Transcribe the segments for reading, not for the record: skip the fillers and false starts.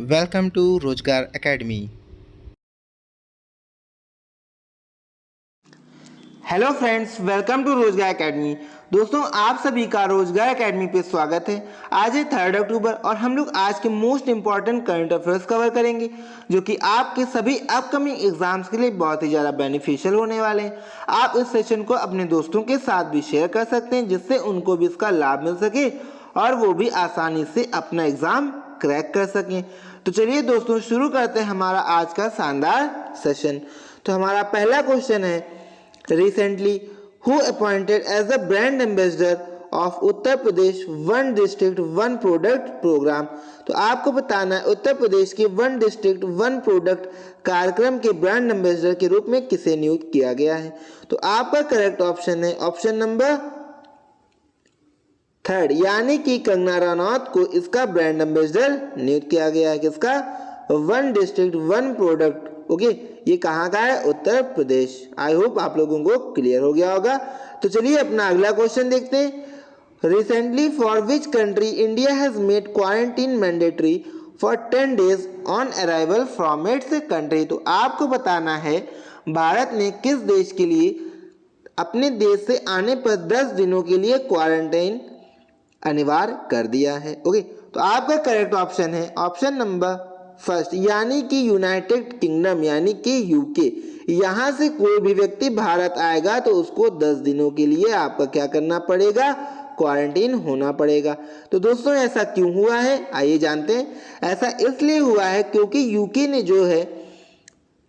Welcome to Rozgar Academy. Hello friends, welcome to Rozgar Academy. दोस्तों, आप सभी का रोजगार एकेडमी पे स्वागत है। आज है 3 अक्टूबर और हम लोग आज के most important current affairs cover करेंगे जो कि आपके सभी अपकमिंग एग्जाम्स के लिए बहुत ही ज़्यादा बेनिफिशियल होने वाले हैं। आप इस सेशन को अपने दोस्तों के साथ भी शेयर कर सकते हैं जिससे उनको भी इसका लाभ मिल सके और वो भी आसानी से अपना एग्ज़ाम क्रैक कर सकें। तो चलिए दोस्तों, शुरू करते हैं हमारा आज का शानदार सेशन। तो हमारा पहला क्वेश्चन है, recently who appointed as the brand ambassador of Uttar Pradesh one district one product programme. तो आपको बताना है उत्तर प्रदेश के वन डिस्ट्रिक्ट वन प्रोडक्ट कार्यक्रम के ब्रांड एम्बेसडर के रूप में किसे नियुक्त किया गया है। तो आपका करेक्ट ऑप्शन है ऑप्शन नंबर 3, यानी कि कंगना रनौत को इसका ब्रांड एम्बेसडर नियुक्त किया गया है। किसका? One district one product. Okay, ये कहाँ का है? उत्तर प्रदेश। आई होप आप लोगों को क्लियर हो गया होगा। तो चलिए अपना अगला क्वेश्चन देखते हैं। Recently for which country India has made quarantine mandatory for 10 days on arrival from its country. तो आपको बताना है भारत ने किस देश के लिए अपने देश से आने पर 10 दिनों के लिए क्वारंटाइन अनिवार्य कर दिया है। ओके, तो आपका करेक्ट ऑप्शन है ऑप्शन नंबर 1, यानी कि यूनाइटेड किंगडम यानी कि यूके। यहाँ से कोई भी व्यक्ति भारत आएगा तो उसको 10 दिनों के लिए आपका क्या करना पड़ेगा? क्वारंटीन होना पड़ेगा। तो दोस्तों, ऐसा क्यों हुआ है आइए जानते हैं। ऐसा इसलिए हुआ है क्योंकि यूके ने जो है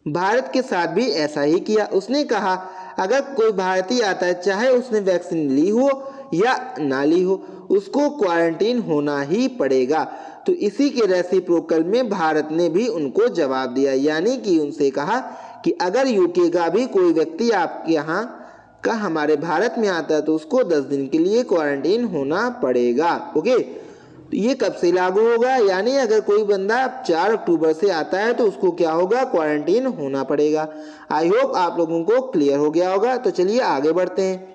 भारत के साथ भी ऐसा ही किया। उसने कहा अगर कोई भारतीय आता है, चाहे उसने वैक्सीन ली हो या ना ली हो, उसको क्वारंटीन होना ही पड़ेगा। तो इसी के रेसिप्रोकल में भारत ने भी उनको जवाब दिया, यानी कि उनसे कहा कि अगर यूके का भी कोई व्यक्ति आपके यहाँ का हमारे भारत में आता है तो उसको 10 दिन के लिए क्वारंटीन होना पड़ेगा। ओके, तो ये कब से लागू होगा? यानी अगर कोई बंदा 4 अक्टूबर से आता है तो उसको क्या होगा? क्वारंटीन होना पड़ेगा। आई होप आप लोगों को क्लियर हो गया होगा। तो चलिए आगे बढ़ते हैं।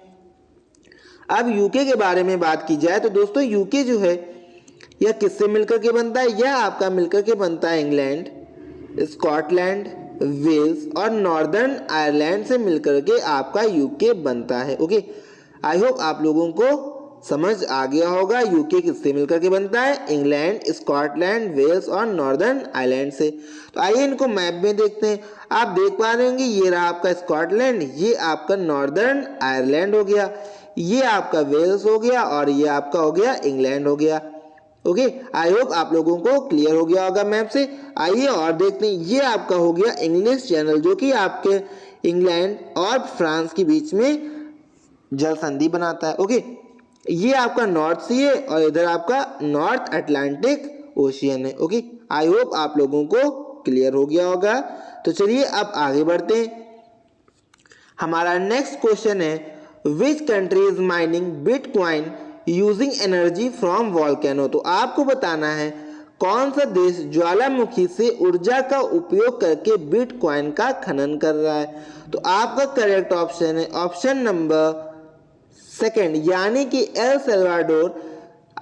अब यूके के बारे में बात की जाए तो दोस्तों, यूके जो है यह किससे मिलकर के बनता है? यह आपका मिलकर के बनता है इंग्लैंड, स्कॉटलैंड, वेल्स और नॉर्दर्न आयरलैंड से मिलकर के आपका यूके बनता है। ओके, आई होप आप लोगों को समझ आ गया होगा यूके किससे मिलकर के बनता है? इंग्लैंड, स्कॉटलैंड, वेल्स और नॉर्दर्न आयरलैंड से। तो आइए इनको मैप में देखते हैं। आप देख पा रहे होंगे ये रहा आपका स्कॉटलैंड, ये आपका नॉर्दर्न आयरलैंड हो गया, ये आपका वेल्स हो गया और ये आपका हो गया इंग्लैंड हो गया। ओके, आई होप आप लोगों को क्लियर हो गया होगा मैप से। आइए और देखते हैं, ये आपका हो गया इंग्लिश चैनल जो कि आपके इंग्लैंड और फ्रांस के बीच में जल संधि बनाता है। ओके, ये आपका नॉर्थ सी है और इधर आपका नॉर्थ अटलांटिक ओशियन है। ओके, आई होप आप लोगों को क्लियर हो गया होगा। तो चलिए अब आगे बढ़ते हैं। हमारा नेक्स्ट क्वेश्चन है, which country is mining bitcoin using energy from volcano. तो आपको बताना है कौन सा देश ज्वालामुखी से ऊर्जा का उपयोग करके बिटकॉइन का खनन कर रहा है। तो आपका करेक्ट ऑप्शन है ऑप्शन नंबर 2, यानी कि एल सल्वाडोर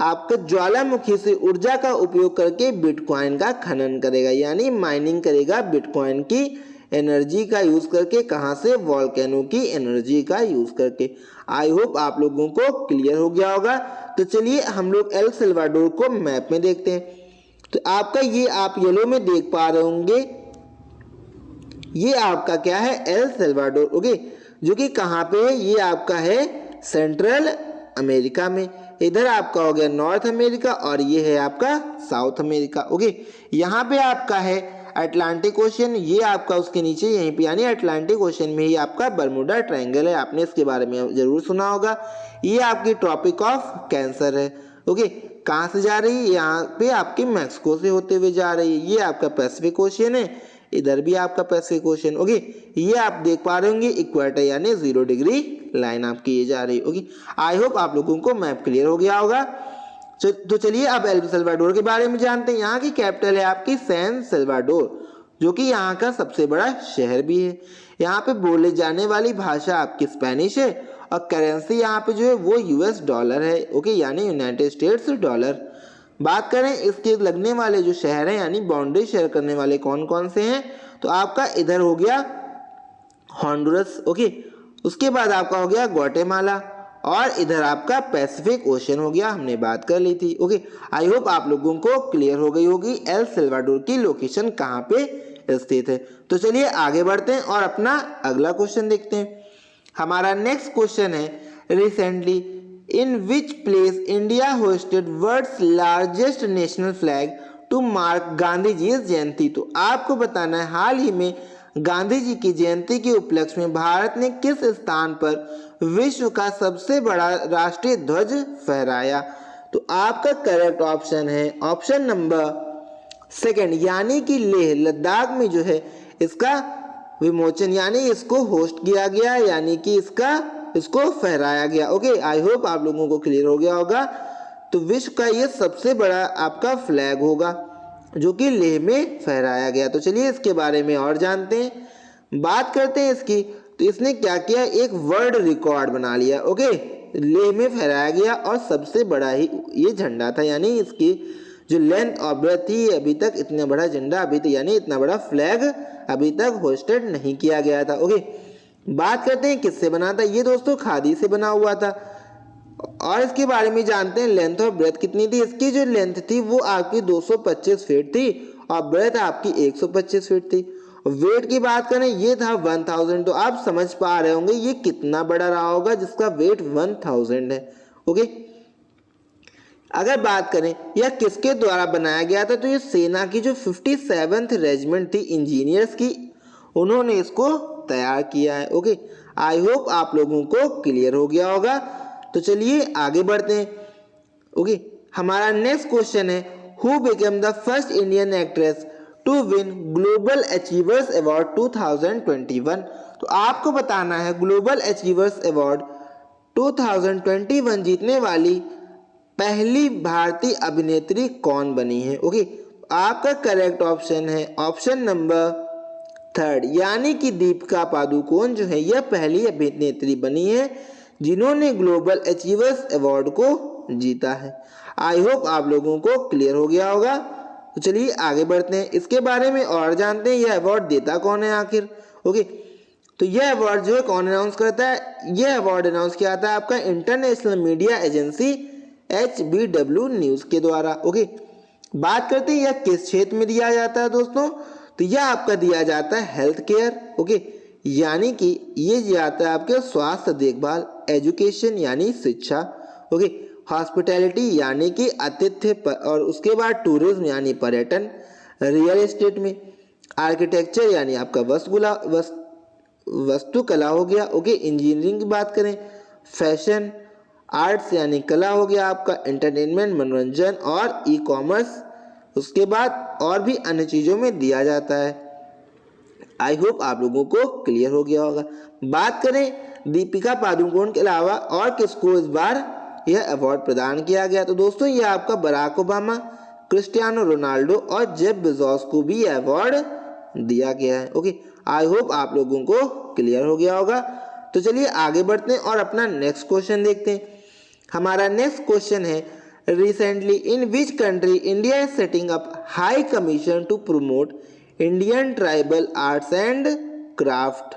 आपका ज्वालामुखी से ऊर्जा का उपयोग करके बिटकॉइन का खनन करेगा, यानी माइनिंग करेगा बिटकॉइन की एनर्जी का यूज करके। कहां से? वॉल्केनो की एनर्जी का यूज करके। आई होप आप लोगों को क्लियर हो गया होगा। तो चलिए हम लोग एल सल्वाडोर को मैप में देखते हैं। तो आपका ये आप येलो में देख पा रहे होंगे, ये आपका क्या है? El Salvador. ओके, जो कि कहाँ पे है? ये आपका है सेंट्रल अमेरिका में। इधर आपका हो गया नॉर्थ अमेरिका और ये है आपका साउथ अमेरिका। ओके, यहाँ पे आपका है अटलांटिक ओशियन, ये आपका उसके नीचे यहीं पे, यानी अटलांटिक ओशियन में ही आपका बर्मुडा ट्रायंगल है। आपने इसके बारे में जरूर सुना होगा। ये आपकी ट्रॉपिक ऑफ कैंसर है। ओके, कहाँ से जा रही है? यहाँ पे आपके मैक्सिको से होते हुए जा रही है। ये आपका पैसिफिक ओशियन है, इधर भी आपका पैसिफिक ओशियन। ओके, ये आप देख पा रहे होंगे इक्वेटर यानी 0 डिग्री लाइन आपकी ये जा रही है। ओके, आई होप आप लोगों को मैप क्लियर हो गया होगा। तो चलिए अब एल सल्वाडोर के बारे में जानते हैं। यहाँ की कैपिटल है आपकी सैन सल्वाडोर, जो कि यहाँ का सबसे बड़ा शहर भी है। यहाँ पे बोले जाने वाली भाषा आपकी स्पेनिश है और करेंसी यहाँ पे जो है वो यूएस डॉलर है। ओके, यानी यूनाइटेड स्टेट्स डॉलर। बात करें इसके लगने वाले जो शहर हैं यानी बाउंड्री शेयर करने वाले कौन कौन से हैं, तो आपका इधर हो गया हॉन्डुरस, ओके। उसके बाद आपका हो गया ग्वाटेमाला और इधर आपका पैसिफिक ओशन हो गया, हमने बात कर ली थी, ओके। आई होप आप लोगों को क्लियर हो गई होगी एल सल्वाडोर की लोकेशन कहाँ पे स्थित है। तो चलिए आगे बढ़ते हैं और अपना अगला क्वेश्चन देखते हैं। हमारा नेक्स्ट क्वेश्चन है, recently in which place India hosted world's largest national flag to mark Gandhi ji Jayanti. तो आपको बताना है हाल ही में गांधी जी की जयंती के उपलक्ष्य में भारत ने किस स्थान पर विश्व का सबसे बड़ा राष्ट्रीय ध्वज फहराया। तो आपका करेक्ट ऑप्शन है ऑप्शन नंबर सेकंड, यानी कि लेह लद्दाख में जो है इसका विमोचन यानी इसको होस्ट किया गया, यानी कि इसको फहराया गया, ओके। आई होप आप लोगों को क्लियर हो गया होगा। तो विश्व का ये सबसे बड़ा आपका फ्लैग होगा जो कि लेह में फहराया गया। तो चलिए इसके बारे में और जानते हैं, बात करते हैं इसकी। तो इसने क्या किया, एक वर्ल्ड रिकॉर्ड बना लिया, ओके। लेह में फहराया गया और सबसे बड़ा ही ये झंडा था, यानी इसकी जो लेंथ और ब्रेथ थी अभी तक इतना बड़ा झंडा अभी तक यानी इतना बड़ा फ्लैग अभी तक होस्टेड नहीं किया गया था, ओके। बात करते हैं किससे बना था, ये दोस्तों खादी से बना हुआ था। और इसके बारे में जानते हैं लेंथ और ब्रेथ कितनी थी। इसकी जो लेंथ थी वो आपकी 225 फीट थी और ब्रेथ आपकी 125 फीट थी। वेट की बात करें ये था 1000। तो आप समझ पा रहे होंगे ये कितना बड़ा रहा होगा जिसका वेट 1000 है, ओके। अगर बात करें यह किसके द्वारा बनाया गया था, तो ये सेना की जो 57th रेजिमेंट थी इंजीनियर्स की, उन्होंने इसको तैयार किया है, ओके। आई होप आप लोगों को क्लियर हो गया होगा। तो चलिए आगे बढ़ते हैं, ओके। हमारा नेक्स्ट क्वेश्चन है, who became the first Indian actress to win global achievers award 2021। तो आपको बताना है ग्लोबल अचीवर्स अवार्ड 2021 जीतने वाली पहली भारतीय अभिनेत्री कौन बनी है, ओके। आपका करेक्ट ऑप्शन है ऑप्शन नंबर थर्ड, यानी कि दीपिका पादुकोण जो है यह पहली अभिनेत्री बनी है जिन्होंने ग्लोबल अचीवर्स अवार्ड को जीता है। आई होप आप लोगों को क्लियर हो गया होगा। तो चलिए आगे बढ़ते हैं, इसके बारे में और जानते हैं यह अवार्ड देता कौन है आखिर, ओके। तो यह अवार्ड जो है कौन अनाउंस करता है, यह अवार्ड अनाउंस किया था आपका international media agency HBW news के द्वारा, ओके। बात करते हैं यह किस क्षेत्र में दिया जाता है दोस्तों, तो यह आपका दिया जाता है हेल्थ केयर, ओके, यानी कि ये जाता है आपके स्वास्थ्य देखभाल, एजुकेशन यानी शिक्षा, ओके, हॉस्पिटैलिटी यानी कि आतिथ्य और उसके बाद टूरिज्म यानी पर्यटन, रियल एस्टेट में, आर्किटेक्चर यानी आपका वास्तुकला हो गया, ओके। इंजीनियरिंग की बात करें, फैशन, आर्ट्स यानी कला हो गया आपका, एंटरटेनमेंट मनोरंजन और ई कॉमर्स, उसके बाद और भी अन्य चीज़ों में दिया जाता है। आई होप आप लोगों को क्लियर हो गया होगा। बात करें दीपिका पादुकोण के अलावा और किसको इस बार यह अवार्ड प्रदान किया गया, तो दोस्तों यह आपका बराक ओबामा, क्रिस्टियानो रोनाल्डो और जेफ बेजोस को भी यह अवार्ड दिया गया है, ओके। आई होप आप लोगों को क्लियर हो गया होगा। तो चलिए आगे बढ़ते हैं और अपना नेक्स्ट क्वेश्चन देखते हैं। हमारा नेक्स्ट क्वेश्चन है, recently in which country India is setting up high commission to promote Indian tribal arts and craft.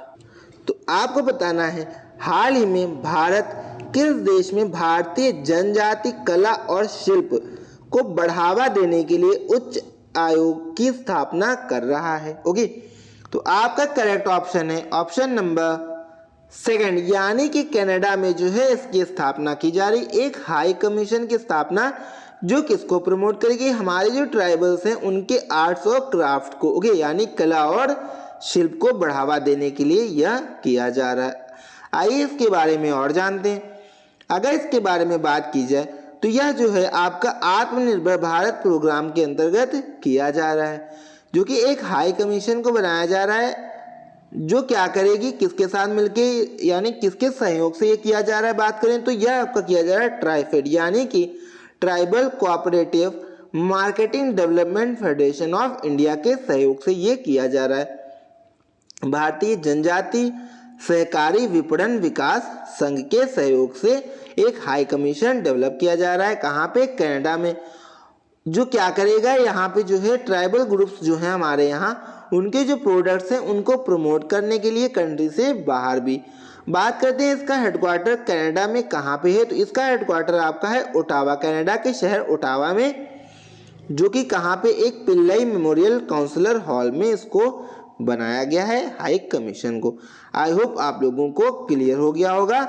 तो आपको बताना है हाल ही में भारत किस देश में भारतीय जनजाति कला और शिल्प को बढ़ावा देने के लिए उच्च आयोग की स्थापना कर रहा है, ओके। तो आपका करेक्ट ऑप्शन है ऑप्शन नंबर सेकंड, यानी कि कनाडा में जो है इसकी स्थापना की जा रही, एक हाई कमीशन की स्थापना जो किसको प्रमोट करेगी, हमारे जो ट्राइबल्स हैं उनके आर्ट्स और क्राफ्ट को, ओके, यानी कला और शिल्प को बढ़ावा देने के लिए यह किया जा रहा है। आइए इसके बारे में और जानते हैं। अगर इसके बारे में बात की जाए तो यह जो है आपका आत्मनिर्भर भारत प्रोग्राम के अंतर्गत किया जा रहा है, जो कि एक हाई कमीशन को बनाया जा रहा है जो क्या करेगी, किसके साथ मिलके यानी किसके सहयोग से ये किया जा रहा है। बात करें तो यह आपका किया जा रहा है ट्राइफेड, यानी कि tribal cooperative marketing development federation of India के सहयोग से ये किया जा रहा है। भारतीय जनजाति सहकारी विपणन विकास संघ के सहयोग से एक हाई कमीशन डेवलप किया जा रहा है, कहाँ पे, कनाडा में। जो क्या करेगा, यहाँ पे जो है ट्राइबल ग्रुप्स जो हैं हमारे यहाँ, उनके जो प्रोडक्ट्स हैं उनको प्रमोट करने के लिए कंट्री से बाहर भी। बात करते हैं इसका हेडक्वार्टर कनाडा में कहाँ पे है, तो इसका हेडक्वार्टर आपका है ओटावा, कनाडा के शहर ओटावा में, जो कि कहाँ पे एक पिल्लई मेमोरियल काउंसिलर हॉल में इसको बनाया गया है हाई कमीशन को। आई होप आप लोगों को क्लियर हो गया होगा।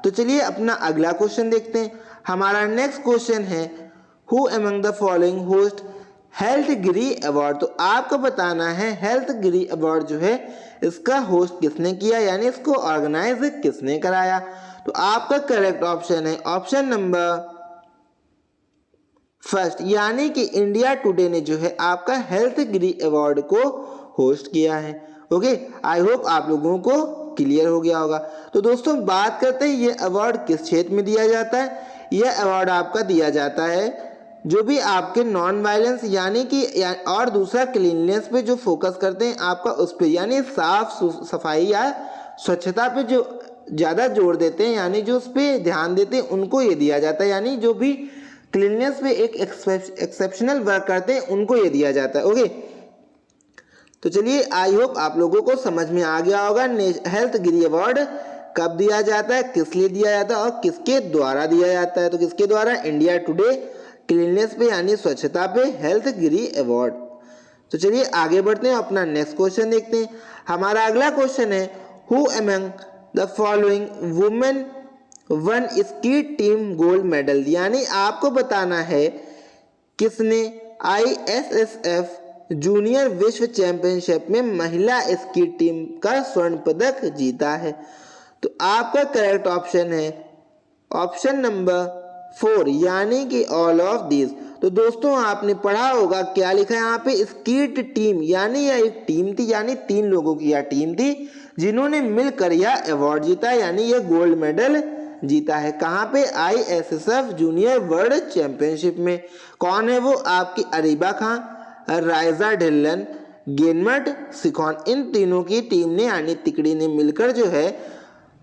तो चलिए अपना अगला क्वेश्चन देखते हैं। हमारा नेक्स्ट क्वेश्चन है who among the following host health Giri award. तो आपको बताना है हेल्थ गिरी अवार्ड जो है इसका होस्ट किसने किया, यानी इसको ऑर्गेनाइज किसने कराया। तो आपका करेक्ट ऑप्शन है ऑप्शन नंबर फर्स्ट, यानी कि इंडिया टुडे ने जो है आपका हेल्थ गिरी अवार्ड को होस्ट किया है। ओके, आई होप आप लोगों को क्लियर हो गया होगा। तो दोस्तों बात करते हैं ये अवार्ड किस क्षेत्र में दिया जाता है। यह अवार्ड आपका दिया जाता है जो भी आपके नॉन वायलेंस यानी कि और दूसरा क्लीननेस पे जो फोकस करते हैं आपका उस पर, यानी साफ सफाई या स्वच्छता पे जो ज़्यादा जोर देते हैं, यानी जो उस पर ध्यान देते हैं उनको ये दिया जाता है, यानी जो भी क्लीननेस पे एक एक्सेप्शनल वर्क करते हैं उनको ये दिया जाता है। ओके, तो चलिए आई होप आप लोगों को समझ में आ गया होगा हेल्थ गिरी अवार्ड कब दिया जाता है, किस लिए दिया जाता है और किसके द्वारा दिया जाता है। तो किसके द्वारा, इंडिया टुडे क्लीननेस पे यानी स्वच्छता पे हेल्थ गिरी अवार्ड। तो चलिए आगे बढ़ते हैं, अपना नेक्स्ट क्वेश्चन देखते हैं। हमारा अगला क्वेश्चन है who among the following women one ski team gold medal. यानी आपको बताना है किसने ISSF जूनियर विश्व चैंपियनशिप में महिला स्की टीम का स्वर्ण पदक जीता है। तो आपका करेक्ट ऑप्शन है ऑप्शन नंबर 4, यानी कि ऑल ऑफ दिस। तो दोस्तों आपने पढ़ा होगा क्या लिखा है यहाँ पे, स्कीट टीम, यानी यह एक टीम थी, यानी 3 लोगों की यह टीम थी जिन्होंने मिलकर यह अवार्ड जीता, यानी यह गोल्ड मेडल जीता है। कहाँ पे, ISSF जूनियर वर्ल्ड चैंपियनशिप में। कौन है वो, आपकी अरीबा खां, राइजा ढिल्लन, गेनमट सिखोन, इन तीनों की टीम ने यानी तिकड़ी ने मिलकर जो है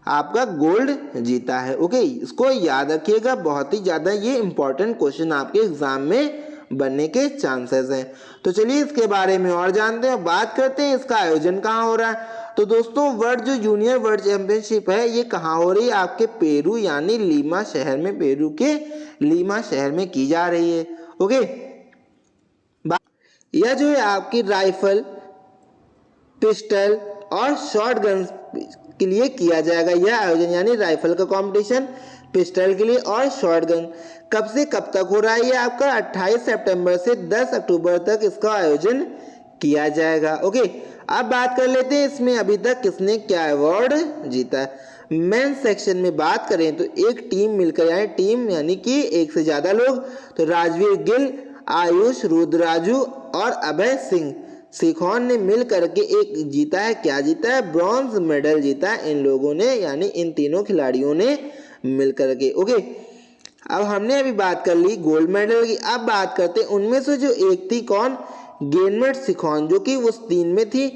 आपका गोल्ड जीता है। ओके, इसको याद रखिएगा, बहुत ही ज़्यादा ये इंपॉर्टेंट क्वेश्चन आपके एग्जाम में बनने के चांसेस हैं। तो चलिए इसके बारे में और जानते हैं, बात करते हैं इसका आयोजन कहाँ हो रहा है। तो दोस्तों वर्ल्ड जो जूनियर वर्ल्ड चैंपियनशिप है ये कहाँ हो रही है, आपके पेरू यानी लीमा शहर में, पेरू के लीमा शहर में की जा रही है। ओके, यह जो है आपकी राइफल, पिस्टल और शॉर्ट गन के लिए किया जाएगा यह आयोजन, यानी राइफल का कंपटीशन, पिस्टल के लिए और शॉर्ट गन। कब से कब तक हो रहा है ये आपका, 28 सितंबर से 10 अक्टूबर तक इसका आयोजन किया जाएगा। ओके, अब बात कर लेते हैं इसमें अभी तक किसने क्या अवार्ड जीता है। मेंस सेक्शन में बात करें तो एक टीम मिलकर, यानी टीम यानी कि एक से ज़्यादा लोग, तो राजवीर गिल, आयुष रुद्राजू और अभय सिंह सिखोन ने मिल करके एक जीता है, क्या जीता है, ब्रॉन्ज मेडल जीता है इन लोगों ने, यानी इन तीनों खिलाड़ियों ने मिल करके। ओके, अब हमने अभी बात कर ली गोल्ड मेडल की, अब बात करते हैं उनमें से जो एक थी कौन, गेनमट सिखोन, जो कि उस 3 में थी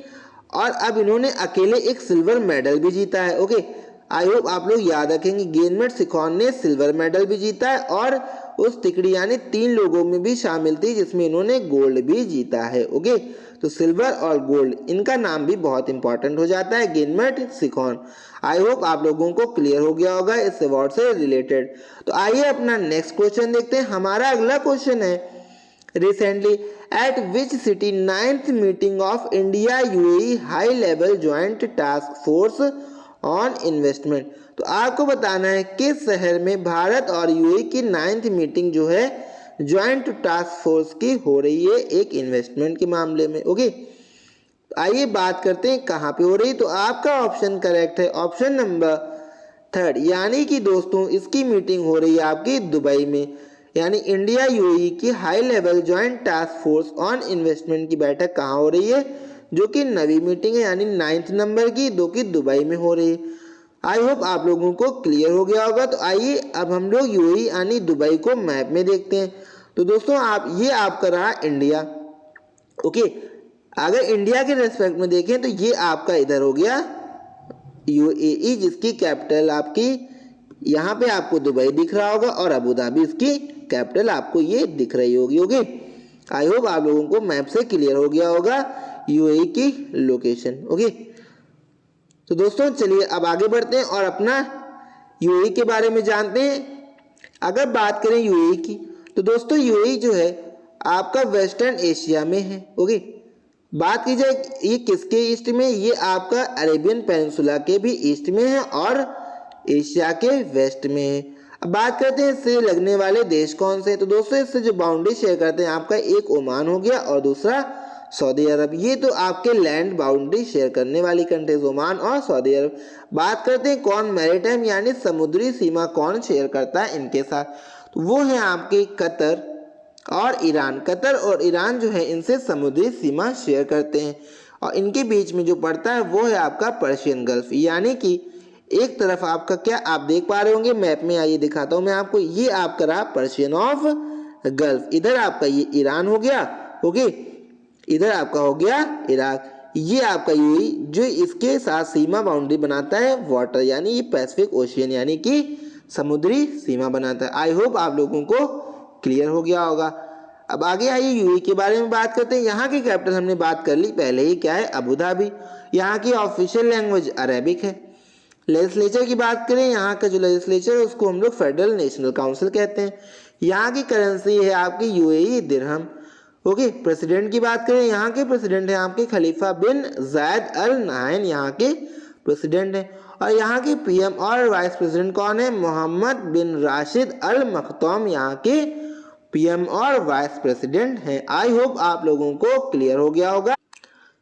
और अब इन्होंने अकेले एक सिल्वर मेडल भी जीता है। ओके, आई होप आप लोग याद रखेंगे, गेनमट सिखोन ने सिल्वर मेडल भी जीता है और उस तिकड़ी यानी 3 लोगों में भी शामिल थी जिसमें इन्होंने गोल्ड भी जीता है। ओके, तो सिल्वर और गोल्ड इनका नाम भी बहुत इंपॉर्टेंट हो जाता है, गेनमट सिखोन। आई होप आप लोगों को क्लियर हो गया होगा इस अवार्ड से रिलेटेड। तो आइए अपना नेक्स्ट क्वेश्चन देखते हैं। हमारा अगला क्वेश्चन है recently at which city 9th meeting of India UAE high level joint task force on investment. तो आपको बताना है किस शहर में भारत और UAE की 9th मीटिंग जो है ज्वाइंट टास्क फोर्स की हो रही है एक इन्वेस्टमेंट के मामले में। ओके, आइए बात करते हैं कहाँ पे हो रही। तो आपका ऑप्शन करेक्ट है ऑप्शन नंबर 3, यानी कि दोस्तों इसकी मीटिंग हो रही है आपकी दुबई में, यानी इंडिया UAE की high level joint task force on investment की बैठक कहाँ हो रही है, जो कि नवी मीटिंग है यानी 9th नंबर की, जो कि दुबई में हो रही है। आई होप आप लोगों को क्लियर हो गया होगा। तो आइए अब हम लोग UAE यानी दुबई को मैप में देखते हैं। तो दोस्तों आप ये आपका रहा इंडिया। ओके, अगर इंडिया के रेस्पेक्ट में देखें तो ये आपका इधर हो गया UAE, जिसकी कैपिटल आपकी यहाँ पे आपको दुबई दिख रहा होगा और अबू धाबी इसकी कैपिटल आपको ये दिख रही होगी। ओके, आई होप आप लोगों को मैप से क्लियर हो गया होगा यूएई की लोकेशन। ओके, तो दोस्तों चलिए अब आगे बढ़ते हैं और अपना यूएई के बारे में जानते हैं। अगर बात करें यूएई की, तो दोस्तों यूएई जो है आपका वेस्टर्न एशिया में है। ओके, बात की जाए ये किसके ईस्ट में, ये आपका अरेबियन पेनिनसुला के भी ईस्ट में है और एशिया के वेस्ट में है। अब बात करते हैं इससे लगने वाले देश कौन से, तो दोस्तों इससे जो बाउंड्री शेयर करते हैं आपका एक ओमान हो गया और दूसरा सऊदी अरब। ये तो आपके लैंड बाउंड्री शेयर करने वाली कंट्रीज ओमान और सऊदी अरब। बात करते हैं कौन मैरीटाइम यानी समुद्री सीमा कौन शेयर करता है इनके साथ, तो वो है आपके कतर और ईरान। कतर और ईरान जो है इनसे समुद्री सीमा शेयर करते हैं और इनके बीच में जो पड़ता है वो है आपका पर्शियन गल्फ। यानी कि एक तरफ आपका क्या आप देख पा रहे होंगे मैप में, आइए दिखाता हूं मैं आपको, ये आपका रहा पर्शियन ऑफ गल्फ, इधर आपका ये ईरान हो गया। ओके, इधर आपका हो गया इराक, ये आपका यूएई जो इसके साथ सीमा बाउंड्री बनाता है वाटर यानी ये पैसिफिक ओशियन यानी कि समुद्री सीमा बनाता है। आई होप आप लोगों को क्लियर हो गया होगा। अब आगे आइए यूएई के बारे में बात करते हैं। यहाँ की कैपिटल हमने बात कर ली पहले ही, क्या है, अबू धाबी। यहाँ की ऑफिशियल लैंग्वेज अरेबिक है। लेजिस्लेचर की बात करें, यहाँ का जो लेजिस्लेचर है उसको हम लोग फेडरल नेशनल काउंसिल कहते हैं। यहाँ की करेंसी है आपकी यूएई दिरहम। ओके, प्रेसिडेंट की बात करें, यहाँ के प्रेसिडेंट हैं आपके खलीफा बिन जायद अल नहायन, यहाँ के प्रेसिडेंट हैं। और यहाँ के पीएम और वाइस प्रेसिडेंट कौन है, मोहम्मद बिन राशिद अल मखतूम, यहाँ के पीएम और वाइस प्रेसिडेंट हैं। आई होप आप लोगों को क्लियर हो गया होगा।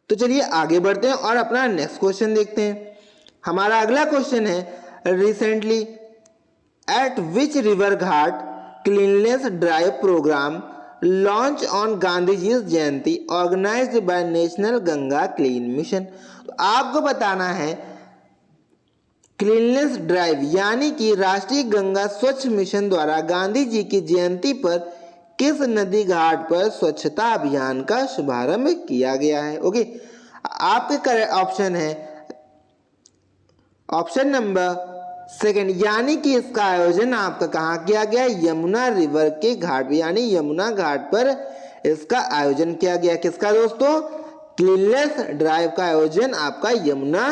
तो चलिए आगे बढ़ते हैं और अपना नेक्स्ट क्वेश्चन देखते हैं। हमारा अगला क्वेश्चन है, recently at which river ghat cleanness drive programme launch on Gandhi ji Jayanti organised by national Ganga clean mission. तो आपको बताना है क्लीननेस ड्राइव यानी कि राष्ट्रीय गंगा स्वच्छ मिशन द्वारा गांधी जी की जयंती पर किस नदी घाट पर स्वच्छता अभियान का शुभारंभ किया गया है। ओके, आपके करेक्ट ऑप्शन है ऑप्शन नंबर सेकंड, यानी कि इसका आयोजन आपका कहाँ किया गया, यमुना रिवर के घाट, यानी यमुना घाट पर इसका आयोजन किया गया। किसका दोस्तों, क्लीननेस ड्राइव का आयोजन आपका यमुना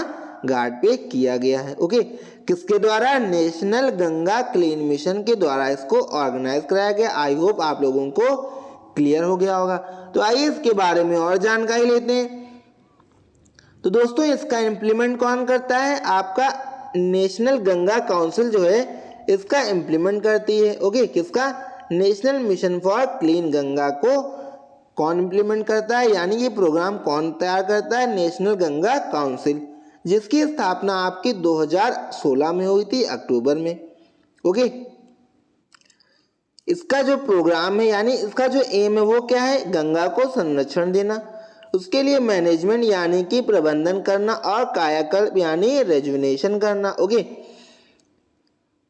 घाट पे किया गया है। ओके, किसके द्वारा, नेशनल गंगा क्लीन मिशन के द्वारा इसको ऑर्गेनाइज कराया गया। आई होप आप लोगों को क्लियर हो गया होगा। तो आइए इसके बारे में और जानकारी लेते हैं। तो दोस्तों इसका इम्प्लीमेंट कौन करता है, आपका नेशनल गंगा काउंसिल जो है इसका इम्प्लीमेंट करती है। ओके, किसका, national mission for clean Ganga को कौन इम्प्लीमेंट करता है, यानी ये प्रोग्राम कौन तैयार करता है, नेशनल गंगा काउंसिल, जिसकी स्थापना आपकी 2016 में हुई थी अक्टूबर में। ओके, इसका जो प्रोग्राम है यानी इसका जो एम है वो क्या है, गंगा को संरक्षण देना, उसके लिए मैनेजमेंट यानी कि प्रबंधन करना और कायाकल्प यानी रेजुविनेशन करना। ओके,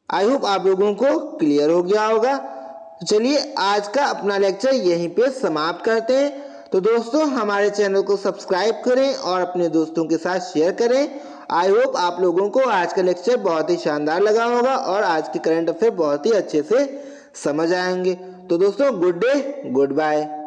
आई होप आप लोगों को क्लियर हो गया होगा। तो चलिए आज का अपना लेक्चर यहीं पे समाप्त करते हैं। तो दोस्तों हमारे चैनल को सब्सक्राइब करें और अपने दोस्तों के साथ शेयर करें। आई होप आप लोगों को आज का लेक्चर बहुत ही शानदार लगा होगा और आज के करंट अफेयर बहुत ही अच्छे से समझ आएंगे। तो दोस्तों गुड डे, गुड बाय।